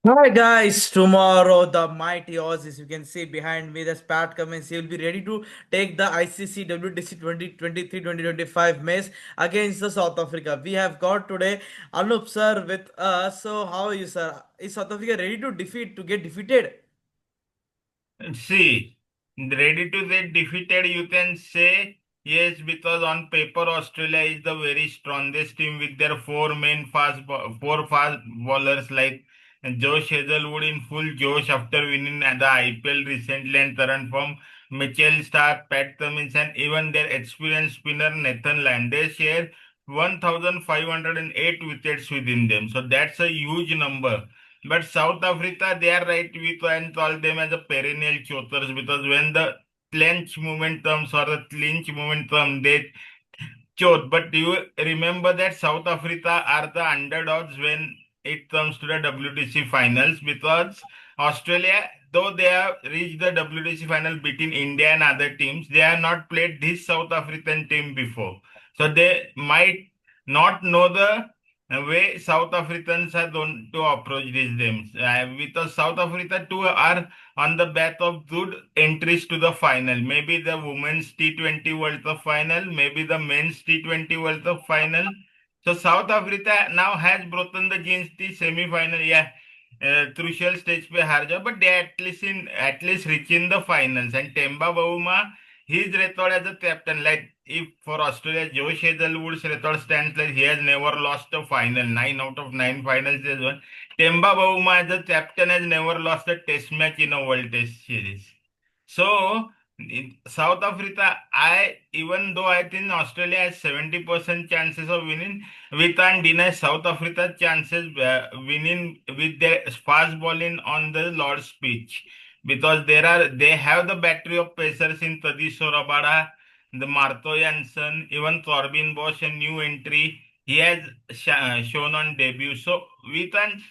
Hi guys, tomorrow the mighty Aussies, you can see behind me, the Pat Cummins. He will be ready to take the ICC WTC 2023-2025 match against the South Africa. We have got today Anup sir with us. So how are you, sir? Is South Africa ready to get defeated? See, ready to get defeated, you can say yes, because on paper Australia is the very strongest team with their four fast bowlers like Josh Hazelwood in full josh after winning the IPL recently and current form. Mitchell Stark, Pat Cummins, and even their experienced spinner Nathan Lyon. They share 1,508 wickets within them. So that's a huge number. But South Africa, they are right. We can call them as a perennial chokers because when the clinch moment comes or the clinch moment comes, they choke. But do you remember that South Africa are the underdogs when it comes to the WTC finals because Australia, though they have reached the WTC final beating India and other teams, they have not played this South African team before. So they might not know the way South Africans are going to approach these games. Because South Africa too are on the back of good entries to the final. Maybe the Women's T20 World Cup final, maybe the Men's T20 World Cup final. So South Africa now has broken the jinx the semi-final. Yeah, crucial stage पे हार जाओ, but they at least reaching the finals. And Temba Bavuma, his record as a captain, like if for Australia, Josh Hazelwood's record stands like he has never lost a final. 9 out of 9 finals he has won. Temba Bavuma as a captain has never lost a test match in a World Test Series. So in South Africa, I even though I think Australia has 70% chances of winning, we can't deny South Africa's chances winning with their fast bowling on the Lord's pitch because they have the battery of pacers in Tadish Sorabada, the Marto Jansen, even Corbin Bosch, a new entry he has shown on debut. So we can't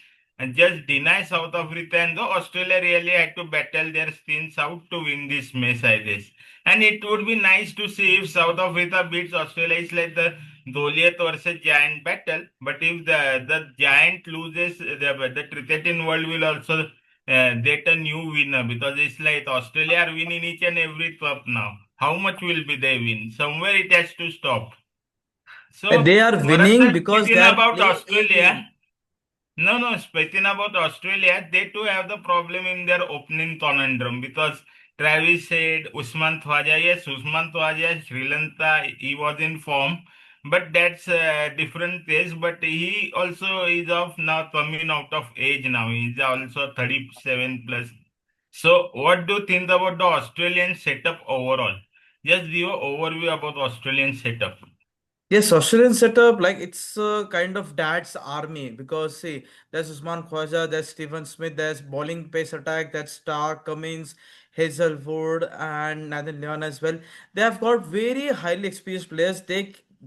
just deny South Africa, and though Australia really had to battle their skins out to win this match, I guess. And it would be nice to see if South Africa beats Australia. It's like the Goliath versus Giant battle. But if the Giant loses, the cricketing world will also get a new winner because it's like Australia are winning each and every cup now. How much will be they win? Somewhere it has to stop. So, They are Varad, winning because they speaking are about playing a Australia, game. no, speaking about Australia, they too have the problem in their opening conundrum because Travis said Usman Khwaja, yes, Usman Khwaja, Sri Lanka, he was in form, but that's a different case. But he also is of now coming out of age now. He's also 37 plus. So, what do you think about the Australian setup overall? Just give an overview about Australian setup. Yes, Australian setup, like it's kind of dad's army because see, there's Usman Khwaja, there's Stephen Smith, there's bowling pace attack, that's Stark, Cummins, Hazelwood, and Nathan Leon as well. They have got very highly experienced players.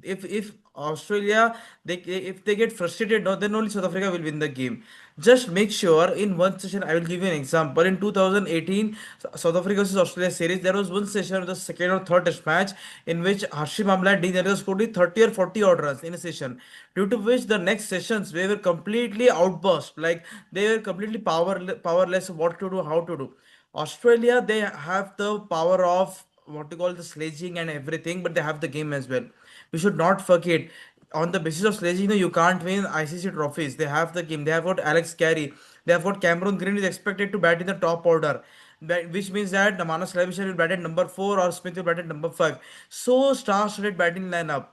If Australia if they get frustrated, no, then only South Africa will win the game. Just make sure in one session, I will give you an example. In 2018, South Africa versus Australia series, there was one session, the second or third test match, in which Harshim Amla and Dean Andrews scored 30 or 40 odd runs in a session, due to which the next sessions they were completely outburst, like they were completely powerless of what to do, how to do. Australia, they have the power of what you call the sledging and everything, but they have the game as well. We should not forget, on the basis of sledging, you can't win ICC trophies. They have the game. They have got Alex Carey. They have got Cameron Green is expected to bat in the top order. Which means that Manas Slavisha will bat at number 4 or Smith will bat at number 5. So star-studded batting lineup.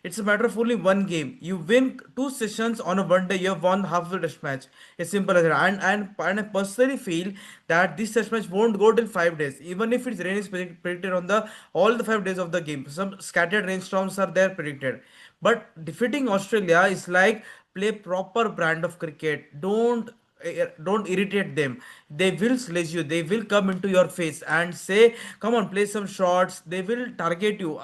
It's a matter of only one game. You win two sessions on a one day, you have won half the test match. It's simple as that. And I personally feel that this test match won't go till 5 days. Even if it's rain is predicted on the all the 5 days of the game. Some scattered rainstorms are there predicted. But defeating Australia is like play proper brand of cricket. Don't irritate them. They will sledge you. They will come into your face and say, come on, play some shots. They will target you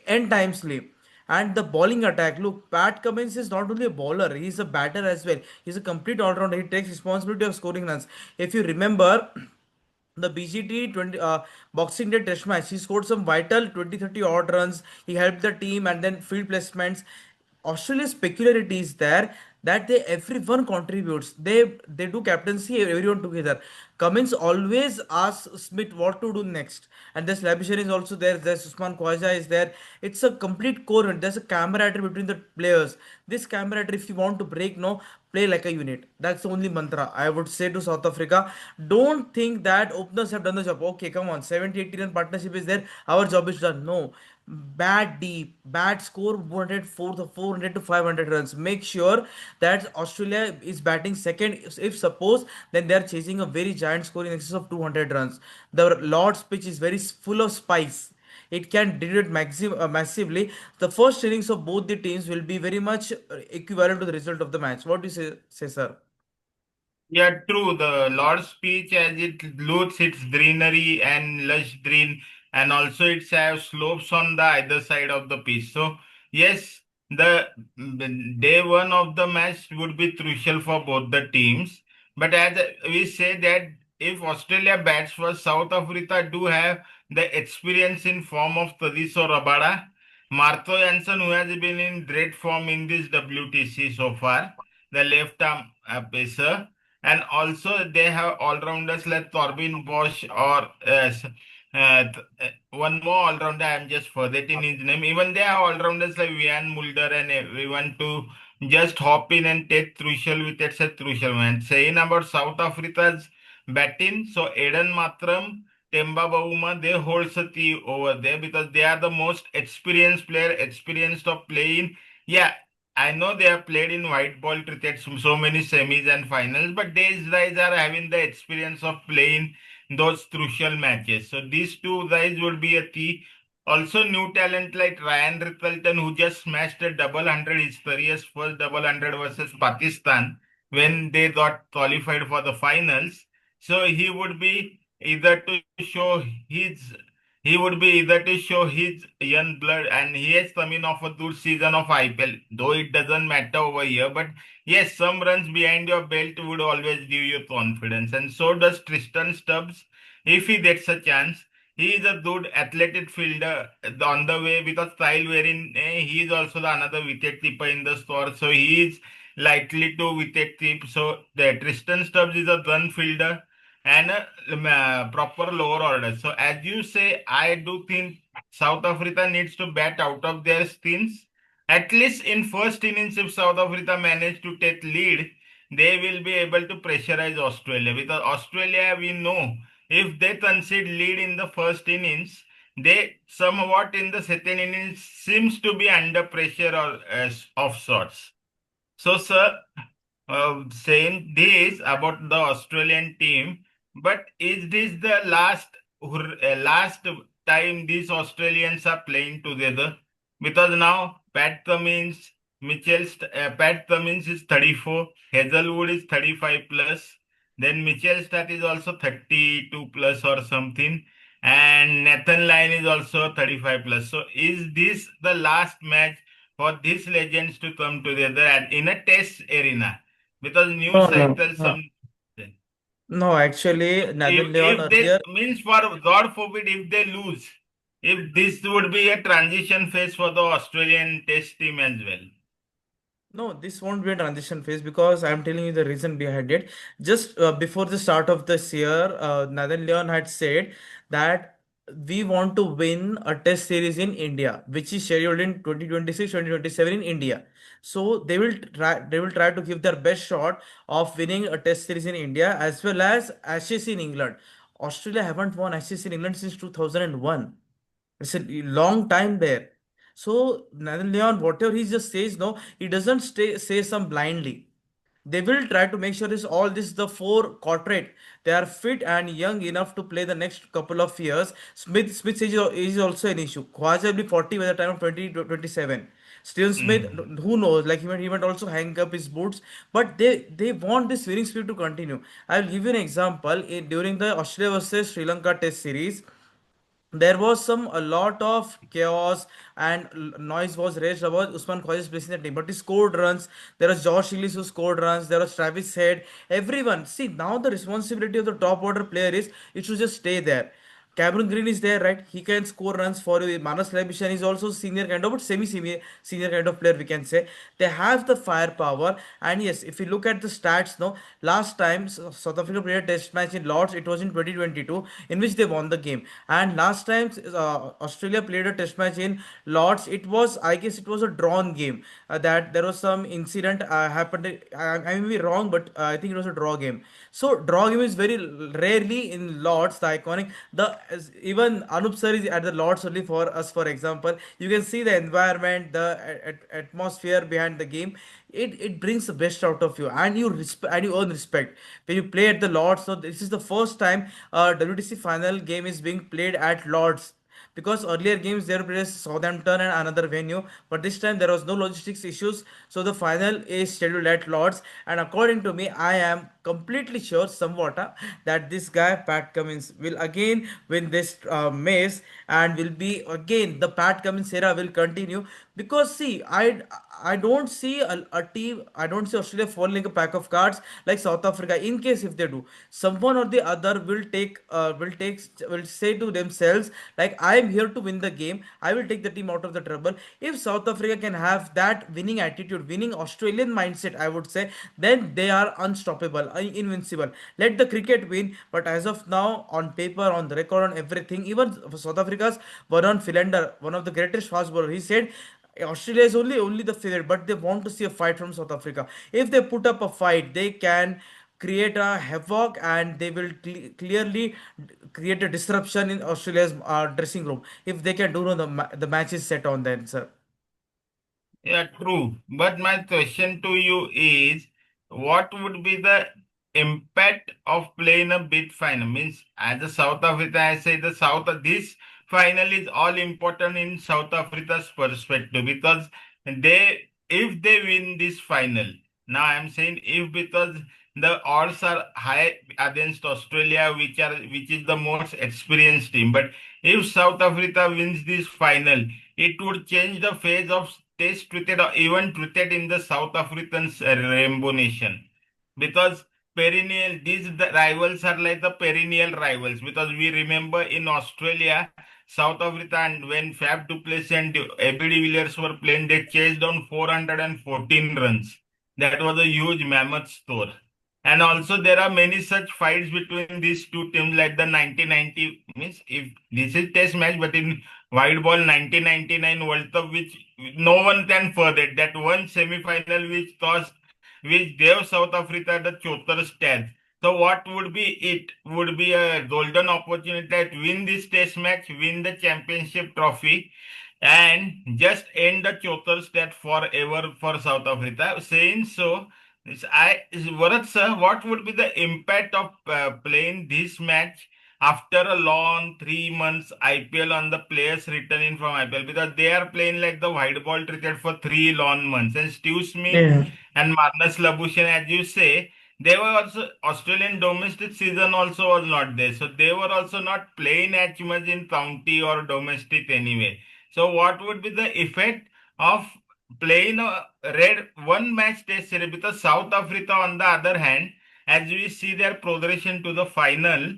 end time sleep. And the bowling attack, look, Pat Cummins is not only a bowler, he's a batter as well. He's a complete all-rounder. He takes responsibility of scoring runs. If you remember the BGT 20 Boxing Day Test match, he scored some vital 20-30 odd runs. He helped the team and then field placements. Australia's peculiarity is there. that they everyone contributes. They do captaincy everyone together. Cummins always asks Smith what to do next, and this Labuschagne is also there. There's Usman Khwaja is there. It's a complete core. There's a camaraderie between the players. This camaraderie, if you want to break, no, play like a unit. That's the only mantra I would say to South Africa. Don't think that openers have done the job. Okay, come on, 70, 80 run partnership is there. Our job is done. No, bad deep, bad score, 100, 400 to 500 runs. Make sure that Australia is batting second. If suppose, then they are chasing a very giant score in excess of 200 runs. The Lord's pitch is very full of spice. It can deteriorate massively. The first innings of both the teams will be very much equivalent to the result of the match. What do you say, sir? Yeah, true. The Lord's speech, as it looks, its greenery and lush green, and also it has slopes on the either side of the pitch. So, yes, the day one of the match would be crucial for both the teams. But as we say that if Australia bats first, South Africa do have the experience in form of Tadiso Rabada, Martho Jansen, who has been in great form in this WTC so far, the left arm pacer, and also they have all-rounders like Corbin Bosch or one more all-rounder. I'm just forgetting his name. Even they have all-rounders like Vian Mulder and everyone to just hop in and take crucial wickets at crucial moments. Saying about South Africa's batting, so Eden Matram, Temba Bavuma, they hold the key over there because they are the most experienced player, experienced of playing. Yeah, I know they have played in white ball cricket so many semis and finals, but these guys are having the experience of playing those crucial matches. So these two guys would be a key. Also, new talent like Ryan Rickleton, who just smashed a double hundred, his career's first double hundred versus Pakistan when they got qualified for the finals. So either to show his he would be either to show his young blood, and he has come in of a good season of IPL, though it doesn't matter over here. But yes, some runs behind your belt would always give you confidence, and so does Tristan Stubbs if he gets a chance. He is a good athletic fielder on the way because style wherein he is also the another wicket keeper in the score, so he is likely to wicket keep. So the Tristan Stubbs is a gun fielder and a proper lower order. So as you say, I do think South Africa needs to bat out of their skins. At least in first innings, if South Africa manage to take lead, they will be able to pressurize Australia. Because Australia, we know, if they concede lead in the first innings, they somewhat in the second innings seems to be under pressure or of sorts. So, sir, saying this about the Australian team, but is this the last time these Australians are playing together? Because now Pat Cummins is 34, Hazelwood is 35 plus, then Mitchell Stark is also 32 plus or something, and Nathan Lyon is also 35 plus. So is this the last match for these legends to come together in a test arena? Because new No, no, cycle no. some No, actually, if Nathan Leon they earlier. means for God forbid if they lose, if this would be a transition phase for the Australian test team as well. No, this won't be a transition phase because I'm telling you the reason behind it. Just before the start of this year, Nathan Leon had said that we want to win a test series in India, which is scheduled in 2026, 2027 in India. So they will try to give their best shot of winning a test series in India as well as Ashes in England. Australia haven't won Ashes in England since 2001. It's a long time there. So Nathan Leon, whatever he just says, no, he doesn't say some blindly. They will try to make sure this all this the four quartet. They are fit and young enough to play the next couple of years. Smith's age is also an issue. Khwaja will be 40 by the time of 2027. Steven Smith, Mhm. who knows? Like he might also hang up his boots, but they want this winning streak to continue. I'll give you an example. During the Australia versus Sri Lanka Test series, there was some a lot of chaos and noise was raised about Usman Khwaja's place in the team, but he scored runs. There was Josh Inglis who scored runs. There was Travis Head. Everyone. See, now the responsibility of the top order player is it should just stay there. Cameron Green is there, right? He can score runs for you. Manas Labishan is also senior kind of, but semi-senior kind of player, we can say. They have the firepower. And yes, if you look at the stats, no, last time South Africa played a test match in Lords, it was in 2022, in which they won the game. And last time Australia played a test match in Lords, it was, I guess, it was a drawn game. That there was some incident happened. I may be wrong, but I think it was a draw game. So draw game is very rarely in Lords, the iconic. Even Anup sir is at the Lords only for us. For example, you can see the environment, the atmosphere behind the game. It brings the best out of you, and you earn respect when you play at the Lords. So this is the first time WTC final game is being played at Lords, because earlier games they were played at Southampton and another venue, but this time there was no logistics issues, so the final is scheduled at Lords. And according to me, I am completely sure, somewhat, that this guy Pat Cummins will again win this maze, and will be again the Pat Cummins era will continue. Because see, I don't see a team, I don't see Australia falling like a pack of cards like South Africa. In case if they do, someone or the other will say to themselves, like, I am here to win the game, I will take the team out of the trouble. If South Africa can have that winning attitude, winning Australian mindset, I would say, then they are unstoppable, invincible. Let the cricket win, but as of now, on paper, on the record, on everything, even South Africa's Varun Philander, one of the greatest fast bowler, he said Australia is only the favorite, but they want to see a fight from South Africa. If they put up a fight, they can create a havoc, and they will clearly create a disruption in Australia's dressing room. If they can do, no, the match is set on then, sir. Yeah, true. But my question to you is, what would be the impact of playing a big final? Means, as a South Africa, I say this final is all important in South Africa's perspective, because if they win this final, now I'm saying if, because the odds are high against Australia, which is the most experienced team. But if South Africa wins this final, it would change the face of Test cricket, or even cricket in the South African rainbow nation, because the rivals are like the perennial rivals, because we remember in Australia, South Africa, and when Fab du Plessis and AB de Villiers were playing, they chased down 414 runs. That was a huge mammoth score. And also there are many such fights between these two teams, like the 1990, means if this is test match, but in white ball 1999 World Cup, which no one can forget, that one semi-final which gave South Africa the Chotars tag. So what would be it? Would be a golden opportunity to win this test match, win the championship trophy, and just end the Chotars stat forever for South Africa. Saying so, Varad sir, what would be the impact of playing this match after a long 3 months IPL on the players returning from IPL, because they are playing like the white ball cricket for 3 long months. And Steve Smith Yeah. and Marnus Labuschagne, as you say, they were also Australian domestic season also was not there. So they were also not playing as much in county or domestic anyway. So what would be the effect of playing a red one match test series? Because South Africa, on the other hand, as we see their progression to the final,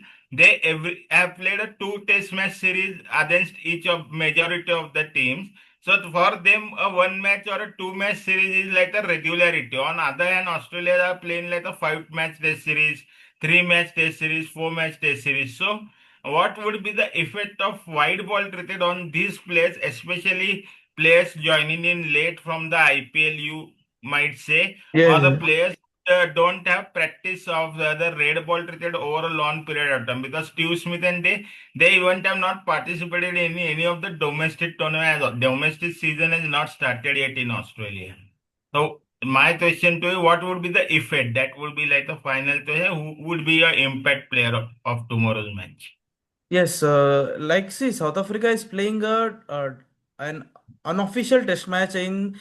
have played a two test match series against each of majority of the teams. So for them, a one match or a two match series is like a regularity. On other hand, Australia are playing like a five match test series, three match test series, four match test series. So what would be the effect of white ball cricket on these players, especially players joining in late from the IPL, you might say, or the Yes. players don't have practice of the red ball cricket over a long period of time, because Steve Smith and they even have not participated in any of the domestic tournament, as domestic season has not started yet in Australia. So my question to you, what would be the effect? That would be like the final to you, who would be your impact player of tomorrow's match? Yes, like, see, South Africa is playing an unofficial test match in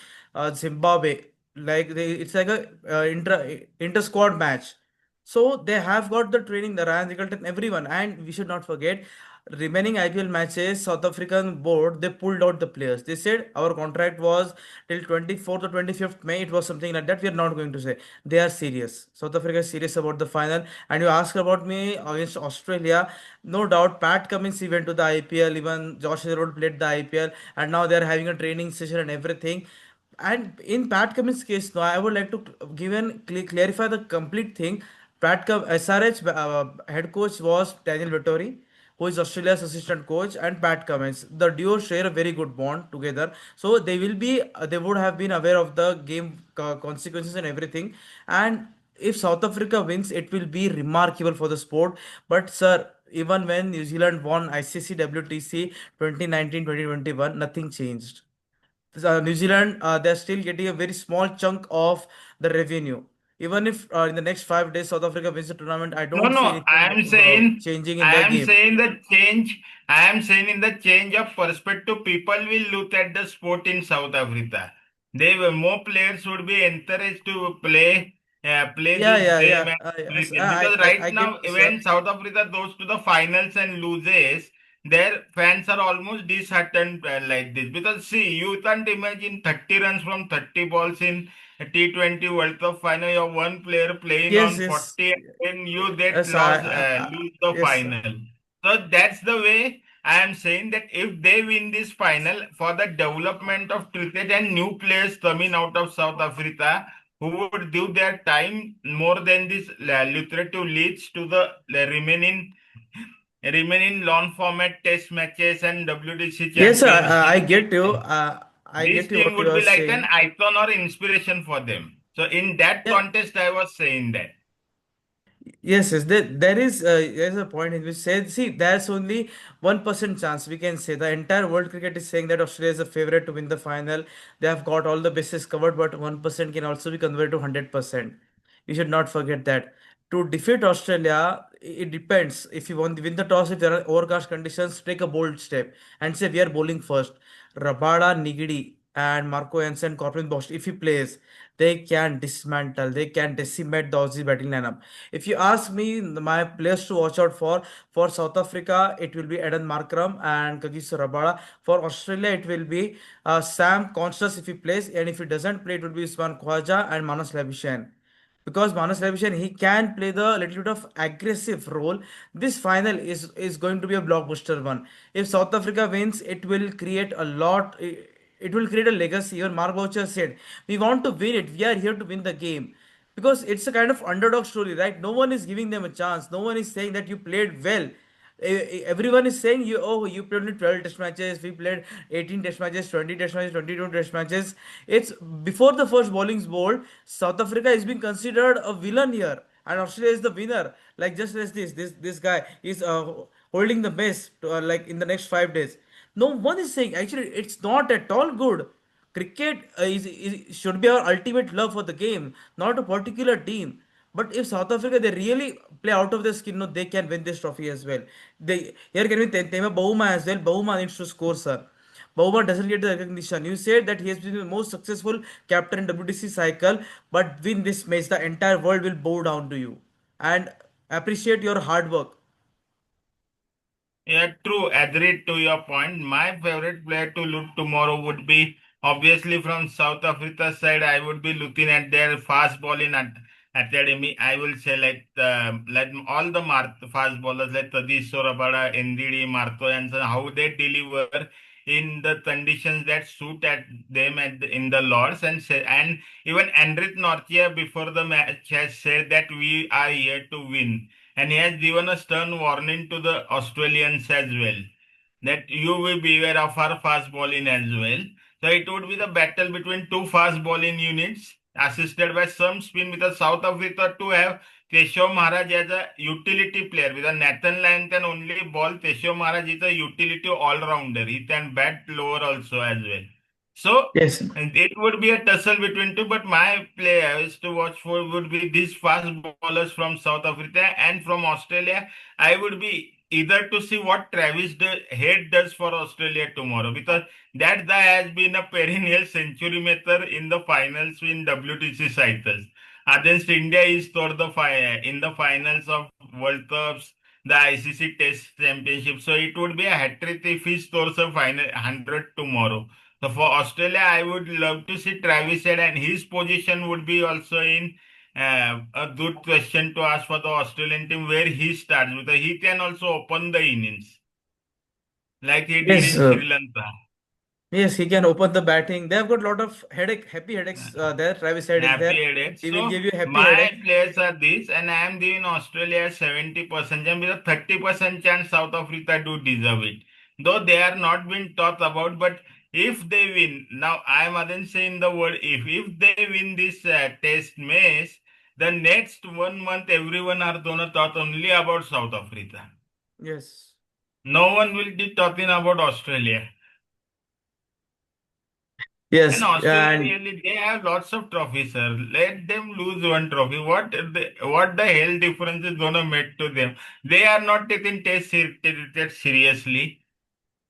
Zimbabwe. Like, it's like a inter squad match. So they have got the training, the Ryan Rickelton, everyone, and we should not forget. remaining IPL matches, South African board they pulled out the players. They said our contract was till 24th or 25th May. It was something like that. We are not going to say. They are serious. South Africa is serious about the final. And you ask about me against Australia. No doubt, Pat Cummins he went to the IPL. Even Josh Hazelwood played the IPL, and now they are having a training session and everything. And in Pat Cummins' case, now I would like to give and clarify the complete thing. SRH head coach was Daniel Vettori, who is Australia's assistant coach, and Pat Cummins. The duo share a very good bond together. So they will be, they would have been aware of the game consequences and everything. And if South Africa wins, it will be remarkable for the sport. But sir, even when New Zealand won ICC WTC 2019-2021, nothing changed. New Zealand, they're still getting a very small chunk of the revenue. Even if in the next 5 days South Africa wins the tournament, I No, don't see no, anything changing in I their am game. saying the change, I am saying in the change of perspective, people will look at the sport in South Africa. They will, more players would be encouraged to play Yeah, this yeah, game yeah. and Yes, cricket. Because right I now, get you, sir. when South Africa goes to the finals and loses, their fans are almost disheartened like this. Because see, you can't imagine 30 runs from 30 balls in a T20 World Cup final. You have one player playing Yes, on yes, 40 and you get yes. lose the Yes, sir. final. So that's the way I am saying that if they win this final for the development of cricket and new players coming out of South Africa who would give their time more than this lucrative leads to the remaining long format test matches and WTC Yes, sir. championship. I get you. I This get you thing what you would are be like an saying. icon or inspiration for them. So in that Yeah. context, I was saying that. Yes, yes, there's a point in which said, see, there's only 1% chance we can say. The entire world cricket is saying that Australia is a favorite to win the final. They have got all the bases covered, but 1% can also be converted to 100%. You should not forget that. To defeat Australia, it depends. If you want to win the toss, if there are overcast conditions, take a bold step and say we are bowling first. Rabada, Nigidi, and Marco Jansen, Corbin Bosch, if he plays, they can dismantle, they can decimate the Aussie batting lineup. If you ask me, my players to watch out for South Africa, it will be Eden Markram and Kagiso Rabada. For Australia, it will be Sam Conscious if he plays, and if he doesn't play, it will be Usman Khawaja and Manas Labuschagne because Manas Revision he can play the little bit of aggressive role. This final is going to be a blockbuster one. If South Africa wins, it will create a lot. It will create a legacy. Even Mark Boucher said, "We want to win it. We are here to win the game." Because it's a kind of underdog story, right? No one is giving them a chance. No one is saying that you played well. Everyone is saying you played only 12 test matches, we played 18 test matches, 20 test matches, 22 test matches. It's before the first bowling's bowled, South Africa is being considered a villain here, and Australia is the winner. Like just as this guy is holding the best like in the next 5 days. No one is saying actually it's not at all good. Cricket should be our ultimate love for the game, not a particular team. But if South Africa they really play out of their skin, no, they can win this trophy as well. They here can be Tema Bauma as well. Bauma needs to score, sir. Bauma doesn't get the recognition. You said that he has been the most successful captain in WTC cycle, but win this match, the entire world will bow down to you and appreciate your hard work. Yeah, true. Agreed to your point. My favorite player to look tomorrow would be obviously from South Africa side. I would be looking at their fast bowling academy. I will say like all the fast bowlers like Tadish Sorabada, Ndidi, Marco Jansen, how they deliver in the conditions that suit at them in the Lords and even Andrit Nortje before the match has said that we are here to win, and he has given a stern warning to the Australians as well that you will beware of our fast bowling as well. So it would be the battle between two fast bowling units assisted by some spin with a South Africa to have Keshav Maharaj as a utility player. With a Nathan Lyon can only bowl. Keshav Maharaj is a utility all-rounder. He can bat lower also as well. So Yes. and it would be a tussle between two, but my players to watch for would be these fast bowlers from South Africa and from Australia. I would be either to see what Head does for Australia tomorrow because that guy has been a perennial century maker in the finals in WTC cycles. Against India, is toward in the finals of World Cups. the ICC Test Championship. So it would be a hat trick if he scores a final 100 tomorrow. So for Australia, I would love to see Travis Head, and his position would be also in a good question to ask for the Australian team where he starts, because he can also open the innings like he did Yes, in Sri Lanka. yes, he can open the batting. They have got a lot of happy headaches Uh, there. Travis Head is Happy there. headaches. He will So give you happy my headache. players are this, and I am giving Australia 70% chance with a 30% chance South Africa do deserve it. Though they are not being talked about, but if they win, now I am again saying the word if they win this test match, the next 1 month everyone are gonna talk only about South Africa. Yes. No one will be talking about Australia. And Yes, Australia and really, they have lots of trophies, sir. Let them lose one trophy. What the hell difference is gonna make to them? They are not taking cricket seriously.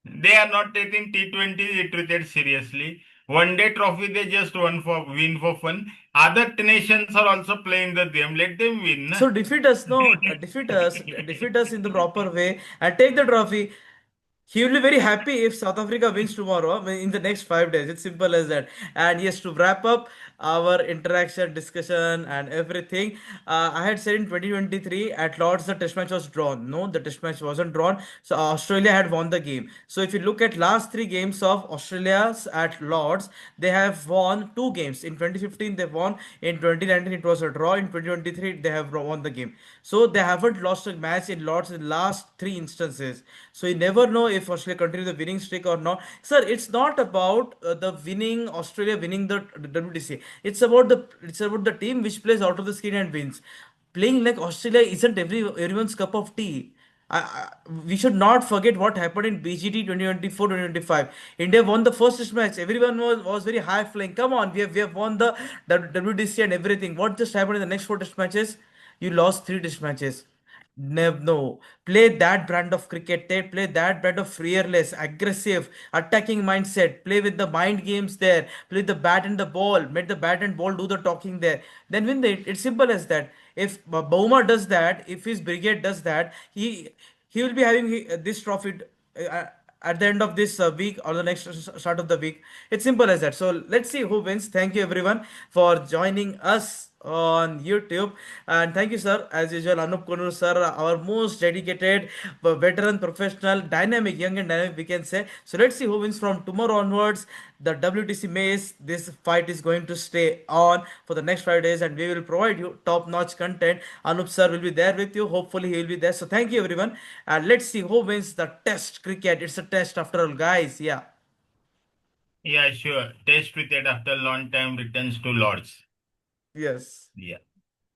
They are not taking T20 cricket seriously. One day trophy they just win for fun. Other nations are also playing the game. Let them win. so defeat us, no, defeat us in the proper way and take the trophy. He will be very happy if South Africa wins tomorrow in the next 5 days. It's simple as that. And yes, to wrap up our interaction, discussion, and everything, I had said in 2023 at Lords the test match was drawn. No, the test match wasn't drawn. So Australia had won the game. So if you look at last three games of Australia's at Lords, they have won two games. In 2015 they won. In 2019 it was a draw. In 2023 they have won the game. So they haven't lost a match in Lords in the last three instances. So you never know if Australia continue the winning streak or not. Sir, it's not about the winning Australia winning the WTC. It's about the team which plays out of the skin and wins. Playing like Australia isn't everyone's cup of tea. We should not forget what happened in BGT 2024-2025. India won the first test match. Everyone was very high flying. Come on, we have won the WDC and everything. What just happened in the next four test matches? You lost three test matches. No, play that brand of cricket. They play that brand of fearless, aggressive, attacking mindset. Play with the mind games there. Play the bat and the ball. Let the bat and ball do the talking there. Then win it. It's simple as that. If Bauma does that, if his brigade does that, he will be having this trophy uh, at the end of this week or the next start of the week. It's simple as that. So let's see who wins. Thank you everyone for joining us on YouTube, and thank you, sir, as usual. Anup Konnur, sir, our most dedicated, veteran, professional, dynamic, young and dynamic, we can say. So let's see who wins from tomorrow onwards. The WTC Maze, this fight is going to stay on for the next 5 days, and we will provide you top-notch content. Anup sir will be there with you. Hopefully, he will be there. So thank you, everyone, and let's see who wins the Test cricket. It's a test after all, guys. Yeah. Yeah, sure. Test cricket after long time returns to Lords. Yes. Yeah.